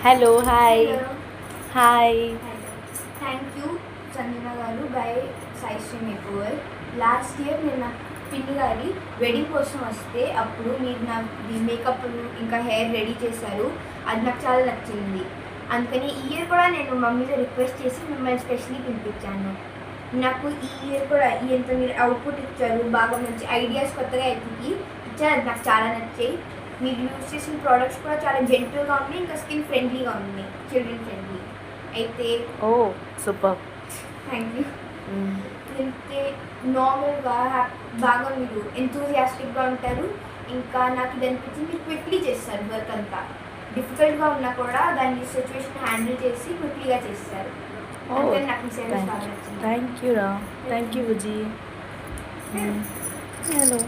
Hello hi. Hello hi. Thank you Sanjana గారు by Saisri మేకఓవర్. Last year నేను నా పిన్ని గారి వెడ్డింగ్ కోసం వస్తే అప్పుడు మీరు నా మేకప్ ఇంకా హెయిర్ రెడీ చేశారు. అది నాకు చాలా నచ్చింది. అందుకని ఈ ఇయర్ కూడా నేను మమ్మీతో రిక్వెస్ట్ చేసి మిమ్మల్ని స్పెషల్లీ పిలిపించాను. నాకు ఈ ఇయర్ కూడా ఎంత మీరు అవుట్పుట్ ఇచ్చారు, బాగా మంచి ఐడియాస్ కొత్తగా ఎత్తికి ఇచ్చారు. అది నాకు చాలా నచ్చాయి. మీరు యూజ్ చేసిన ప్రోడక్ట్స్ కూడా చాలా జెంటిల్గా ఉన్నాయి, ఇంకా స్కిన్ ఫ్రెండ్లీగా ఉన్నాయి, చిల్డ్రన్ ఫ్రెండ్లీ. అయితే ఓ సూపర్. Thank you. అయితే నార్మల్గా బాగా మీరు ఎంతూజియాస్టిక్గా ఉంటారు. ఇంకా నాకు ఇది అనిపించింది, మీరు క్విక్లీ చేస్తారు వర్క్ అంతా. డిఫికల్ట్గా ఉన్నా కూడా దాన్ని సిచ్యువేషన్ హ్యాండిల్ చేసి క్విక్లీగా చేస్తారు. అందుకని నాకు మీ సేవ చాలా నచ్చింది. థ్యాంక్ యూ రా. Thank you Viji. హలో.